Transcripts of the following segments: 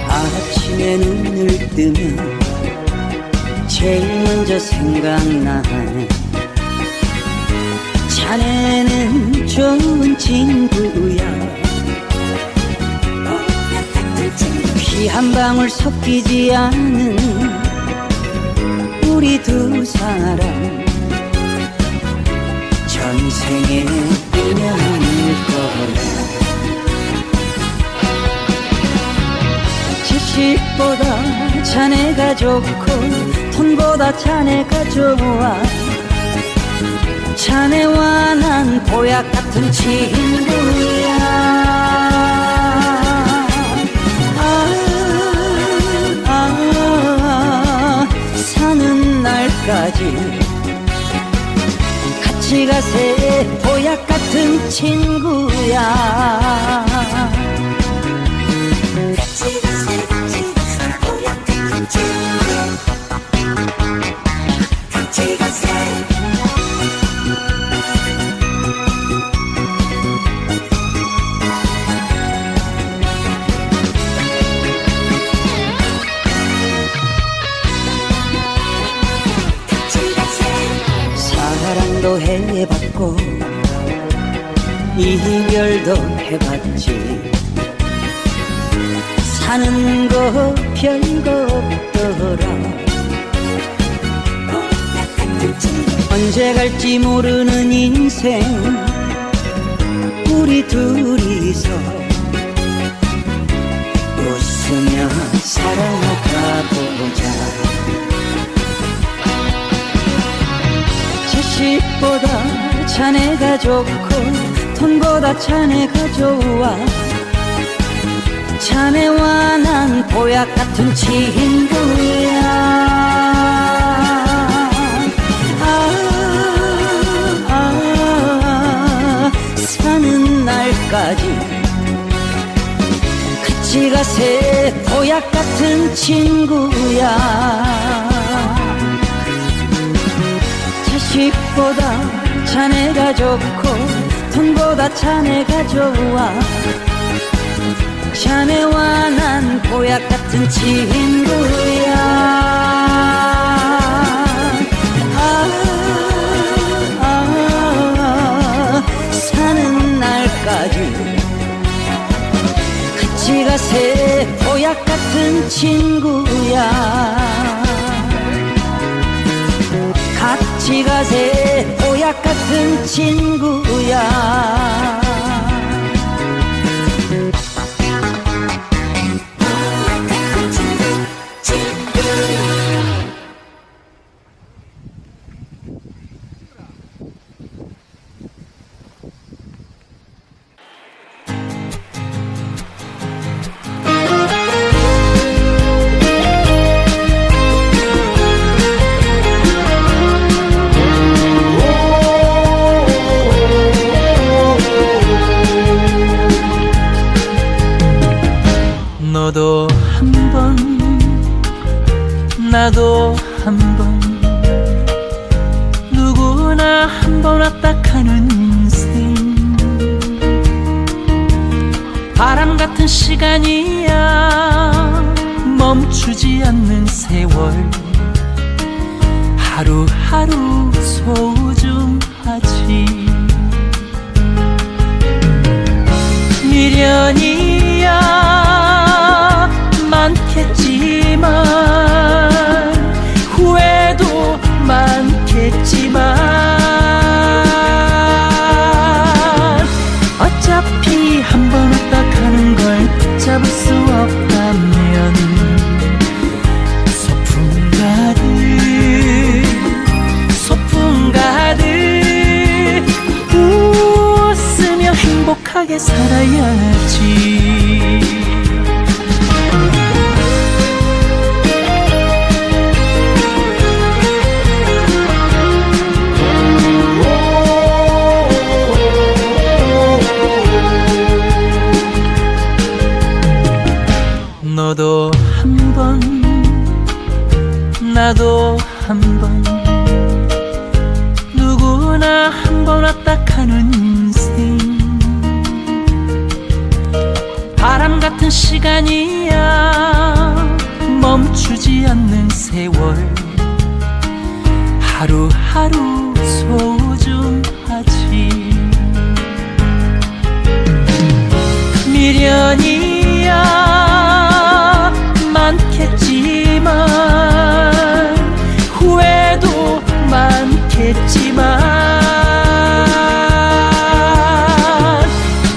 아침에 눈을 뜨면 제일 먼저 생각나는 자네는 좋은 친구야. 피 한 방울 섞이지 않은 우리 두 사람 전생의 인연일 거야. 지식보다 자네가 좋고 돈보다 자네가 좋아. 자네와 난 보약 같은 친구야. 사는 날까지 같이 가세. 보약 같은 친구야. 같이 가세, 같이 가세. 보약 같은 친구야. 같이 가세. 사랑도 해봤고 이별도 해봤지. 사는 거 별거 없더라. 언제 갈지 모르는 인생 우리 둘이서 웃으며 살아가보자. 지식보다 자네가 좋고 돈보다 자네가 좋아. 자네와 난 보약 같은 친구야. 사는 날까지 같이 가세. 보약 같은 친구야. 자식보다 자네가 좋고 돈보다 자네가 좋아. 자네와 난 보약 같은 친구야. 사는 날까지 같이 가세. 보약 같은 친구야. 같이 가세. 보약 같은 친구야. 너도 한번 나도 한번 누구나 한번 왔다 가는 인생. 바람 같은 시간이야. 멈추지 않는 세월. 하루하루 소중하지. 미련이야 많겠지만 후회도 많겠지만 어차피 한 번 왔다 가는 걸 붙잡을 수 없다면 소풍 가득 웃으며 행복하게 살아야지. 사는 인생 바람 같은 시간이야 멈추지 않는 세월 하루하루 소중하지 미련이야 많겠지만 후회도 많겠지만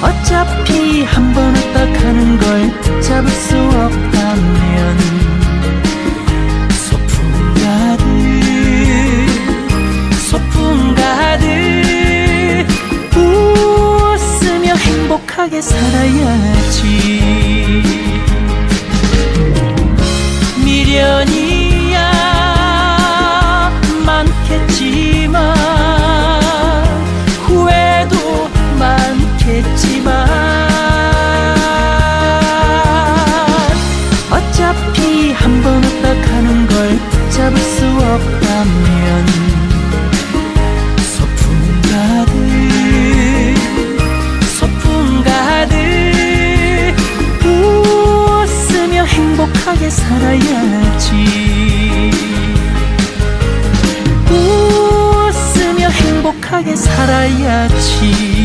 어차피 한 번 왔다 가는 걸 붙잡을 수 없다면 소풍 가득 웃으며 행복하게 살아야지 미련이야 많겠지만 후회도 많겠지만 어차피 한 번 왔다 가는 걸 붙잡을 수 없다면 소풍 가득 웃으며 행복하게 살아야지 웃으며 행복하게 살아야지